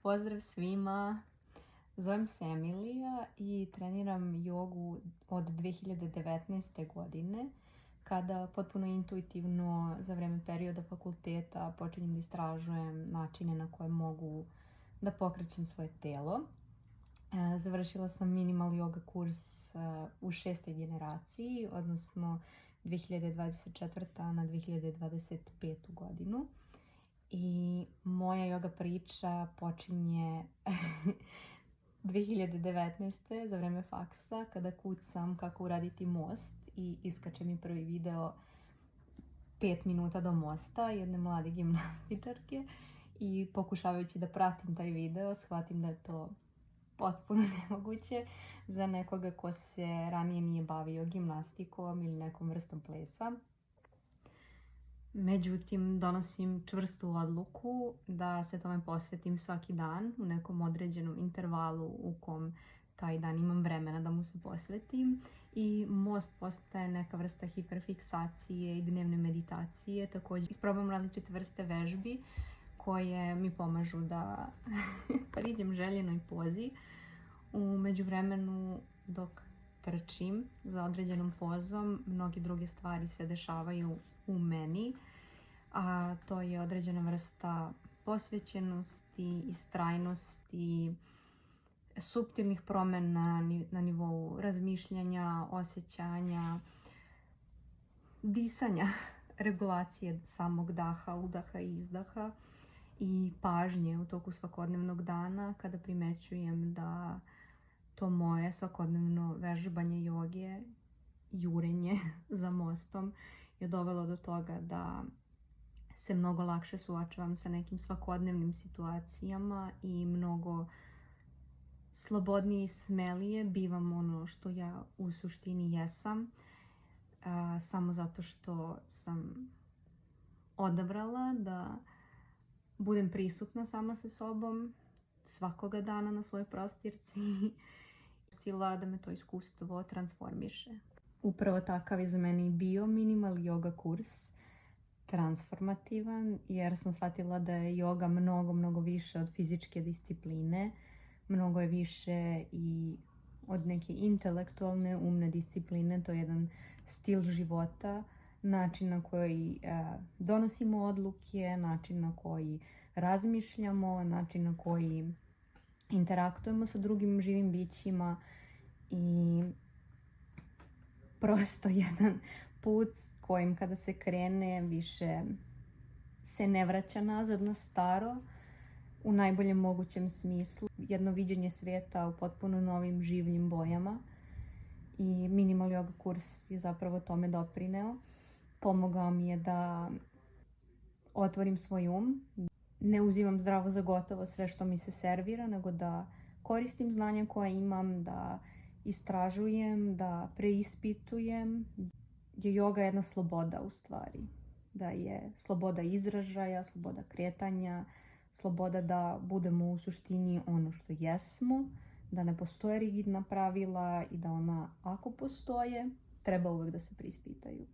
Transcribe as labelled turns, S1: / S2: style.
S1: Pozdrav svima, zovem se Emilija i treniram jogu od 2019. godine, kada potpuno intuitivno za vreme perioda fakulteta počinjem da istražujem načine na koje mogu da pokrećem svoje telo. Završila sam minimal yoga kurs u 6. generaciji, odnosno 2024. na 2025. godinu. I moja yoga priča počinje 2019. za vreme faksa, kada kucam kako uraditi most i iskače mi prvi video 5 minuta do mosta jedne mlade gimnastičarke i pokušavajući da pratim taj video shvatim da je to potpuno nemoguće za nekoga ko se ranije nije bavio gimnastikom ili nekom vrstom plesa. Međutim, donosim čvrstu odluku da se tome posvetim svaki dan u nekom određenom intervalu u kom taj dan imam vremena da mu se posvetim i most postaje neka vrsta hiperfiksacije i dnevne meditacije. Također isprobam različite vrste vežbi koje mi pomažu da priđem željenoj pozi. U međuvremenu dok trčim za određenom pozom, mnoge druge stvari se dešavaju u meni, a to je određena vrsta posvećenosti, istrajnosti, suptilnih promena na nivou razmišljanja, osjećanja, disanja, regulacije samog daha, udaha i izdaha i pažnje u toku svakodnevnog dana kada primećujem da to moje svakodnevno vežbanje joge, jurenje za mostom je dovelo do toga da se mnogo lakše suočavam sa nekim svakodnevnim situacijama i mnogo slobodnije i smelije bivam ono što ja u suštini jesam, samo zato što sam odabrala da budem prisutna sama sa sobom svakoga dana na svojoj prostirci htjela da me to iskustvo transformiše. Upravo takav je za mene bio minimal yoga kurs, transformativan, jer sam shvatila da je yoga mnogo više od fizičke discipline, mnogo je više i od neke intelektualne, umne discipline. To je jedan stil života, način na koji donosimo odluke, način na koji razmišljamo, način na koji interaktujemo sa drugim živim bićima i prosto jedan put kojim kada se krene više se ne vraća nazad na staro, u najboljem mogućem smislu. Jedno viđenje svijeta u potpuno novim življim bojama i minimal yoga kurs je zapravo tome doprineo. Pomogao mi je da otvorim svoj ne uzimam zdravo za gotovo sve što mi se servira, nego da koristim znanja koja imam, da istražujem, da preispitujem. Je yoga jedna sloboda u stvari. Da je sloboda izražaja, sloboda kretanja, sloboda da budemo u suštini ono što jesmo, da ne postoje rigidna pravila i da ona, ako postoje, treba uvek da se preispitaju.